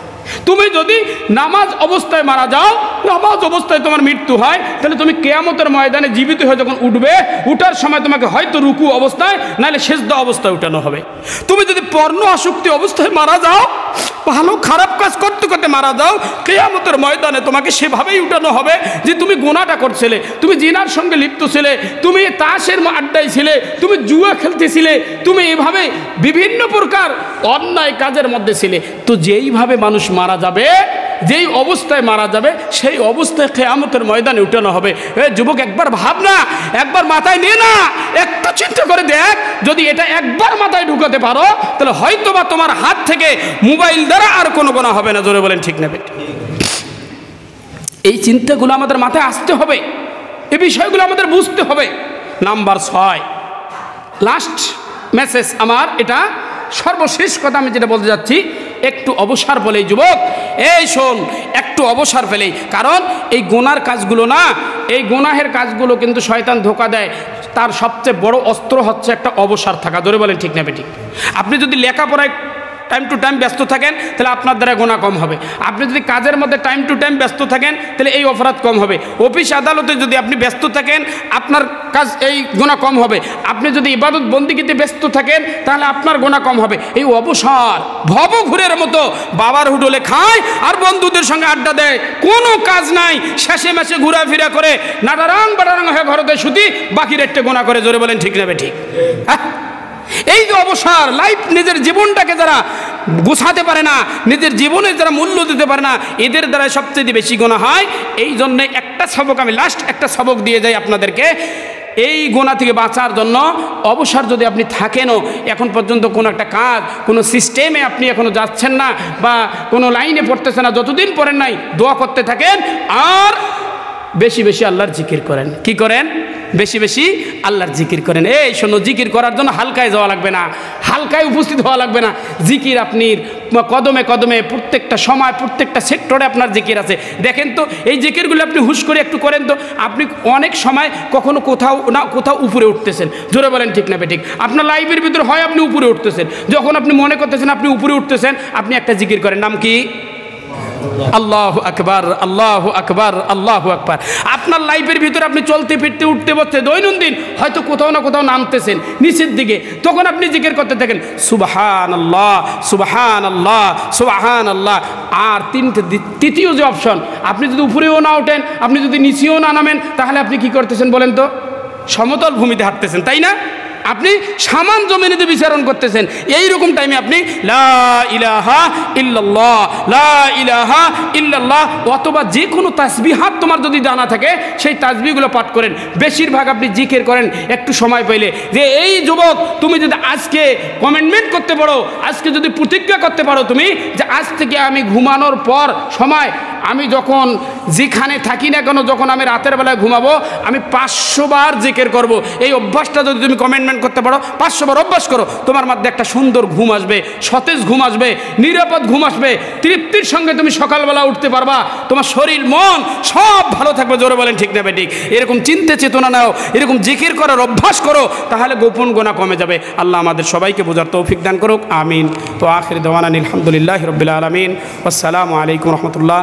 তুমি যদি নামাজ অবস্থায় মারা যাও, নামাজ অবস্থায় তোমার মৃত্যু হয়, তাহলে তুমি কিয়ামতের ময়দানে জীবিত হয়ে যখন উঠবে, উঠার সময় তোমাকে হয়তো রুকু অবস্থায় নাহলে সিজদা অবস্থায় উঠানো হবে। তুমি যদি পর্ণ আসক্তি অবস্থায় মারা যাও, ভালো খারাপ কাজ করতে করতে মারা যাও, কিয়ামতের ময়দানে তোমাকে সেভাবেই উঠানো হবে যে তুমি গুনাহটা করছিলে, তুমি জিনার সঙ্গে লিপ্ত ছিলে, তুমি তাসের আড্ডায় ছিলে, তুমি জুয়া খেলতেছিলে, তুমি এভাবে বিভিন্ন প্রকার অন্যায় কাজের মধ্যে ছিলে। তো যেইভাবে মানুষ মারা যাবে, যেই অবস্থায় মারা যাবে, সেই অবস্থায় কিয়ামতের ময়দানে উঠানো হবে। যুবক, একবার ভাব না, একবার মাথায় নিয়ে না, একটু চিন্তা করে দেখ, যদি এটা একবার মাথায় ঢুকাতে পারো, তাহলে হয়তো বা তোমার হাত থেকে মোবাইল দ্বারা আর কোনো গুনাহ হবে না। জোরে বলেন ঠিক নেবে। এই চিন্তাগুলো আমাদের মাথায় আসতে হবে, এই বিষয়গুলো আমাদের বুঝতে হবে। নাম্বার 6, লাস্ট মেসেজ আমার, এটা সর্বশেষ কথা আমি যেটা বলতে যাচ্ছি, একটু অবসর পেলেই যুবক, এই শোন, একটু অবসর পেলেই, কারণ এই গুনার কাজগুলো না, এই গুনাহের কাজগুলো কিন্তু শয়তান ধোঁকা দেয়। তার সবচেয়ে বড় অস্ত্র হচ্ছে একটা অবসর থাকা। ধরে বলেন ঠিক না বেঠিক? আপনি যদি লেখাপড়ায় টাইম টু টাইম ব্যস্ত থাকেন, তাহলে আপনার দ্বারা গুনাহ কম হবে। আপনি যদি কাজের মধ্যে টাইম টু টাইম ব্যস্ত থাকেন, তাহলে এই অপরাধ কম হবে। অফিস আদালতে যদি আপনি ব্যস্ত থাকেন, আপনার কাজ এই গুনাহ কম হবে। আপনি যদি ইবাদত বন্দিগিতে ব্যস্ত থাকেন, তাহলে আপনার গুনাহ কম হবে। এই অবসর ভবঘুরের মতো বাবার হোটেলে খায় আর বন্ধুদের সঙ্গে আড্ডা দেয়, কোনো কাজ নাই, শেষে মেশে ঘোরাফেরা করে নাটারাং বাটারাং হয়ে ঘরতে শুধু বাকি রেটে গুনাহ করে। জোরে বলেন ঠিক নেবে ঠিক? হ্যাঁ, এই যে অবসর লাইফ, নিজের জীবনটাকে যারা গোছাতে পারে না, নিজের জীবনে যারা মূল্য দিতে পারে না, এদের দ্বারা সবচেয়ে বেশি গুনাহ হয়। এই জন্যে একটা সবক, আমি লাস্ট একটা সবক দিয়ে যাই আপনাদেরকে। এই গুনাহ থেকে বাঁচার জন্য অবসর যদি আপনি থাকেনও, এখন পর্যন্ত কোনো একটা কাজ, কোনো সিস্টেমে আপনি এখনও যাচ্ছেন না, বা কোনো লাইনে পড়তেছেন না, যতদিন পড়েন নাই, দোয়া করতে থাকেন আর বেশি বেশি আল্লাহর জিকির করেন। কি করেন? বেশি বেশি আল্লাহর জিকির করেন। এই শোনো, জিকির করার জন্য হালকায় যাওয়া লাগবে না, হালকায় উপস্থিত হওয়া লাগবে না। জিকির আপনি কদমে কদমে, প্রত্যেকটা সময়, প্রত্যেকটা সেক্টরে আপনার জিকির আছে। দেখেন তো, এই জিকিরগুলো আপনি হুশ করে একটু করেন তো। আপনি অনেক সময় কখনো কোথাও না কোথাও উপরে উঠতেছেন। জোরে বলেন ঠিক না বেঠিক? আপনার লাইফের ভিতরে হয় আপনি উপরে উঠতেছেন, যখন আপনি মনে করতেছেন আপনি উপরে উঠতেছেন, আপনি একটা জিকির করেন। নাম কি? আল্লাহু আকবার, আল্লাহু আকবার, আল্লাহু আকবার। আপনার লাইফের ভিতরে আপনি চলতে ফিরতে উঠতে বসতে দৈনন্দিন হয়তো কোথাও না কোথাও নামতেছেন নিচের দিকে, তখন আপনি জিকির করতে থাকেন, সুবহানাল্লাহ, সুবহানাল্লাহ, সুবহানাল্লাহ। আর তৃতীয় যে অপশন, আপনি যদি উপরেও না ওঠেন, আপনি যদি নিচেও না নামেন, তাহলে আপনি কি করতেছেন বলেন তো? সমতল ভূমিতে হাঁটতেছেন, তাই না? আপনি সামান জমিনেতে বিচরণ করতেছেন। এইরকম টাইমে আপনি লা ইলাহা ইল্লাল্লাহ, লা ইলাহা ইল্লাল্লাহ, অথবা যে কোনো তাসবিহাত তোমার যদি জানা থাকে, সেই তাসবিহগুলো পাঠ করেন। বেশিরভাগ আপনি জিকির করেন একটু সময় পাইলে। যে এই যুবক, তুমি যদি আজকে কমিটমেন্ট করতে পারো, আজকে যদি প্রতিজ্ঞা করতে পারো তুমি, যে আজ থেকে আমি ঘুমানোর পর সময়, আমি যখন যেখানে থাকি না কেন, যখন আমি রাতের বেলায় ঘুমাবো, আমি 500 বার জিকির করব। এই অভ্যাসটা যদি তুমি কমিটমেন্ট করতে পারো, 500 বার অভ্যাস করো, তোমার মধ্যে একটা সুন্দর ঘুম আসবে, সতেজ ঘুম আসবে, নিরাপদ ঘুম আসবে, তৃপ্তির সঙ্গে তুমি সকালবেলা উঠতে পারবা, তোমার শরীর মন সব ভালো থাকবে। জোরে বলেন ঠিক না বেঠিক? এরকম চিন্তা চেতনা নাও, এরকম জিকির করার অভ্যাস করো, তাহলে গোপন গুনাহ কমে যাবে। আল্লাহ আমাদের সবাইকে বোঝার তৌফিক দান করুক, আমিন। তো আখির দাওয়ানা আলহামদুলিল্লাহি রাব্বিল আলামিন। আসসালামু আলাইকুম রহমতুল্লাহ।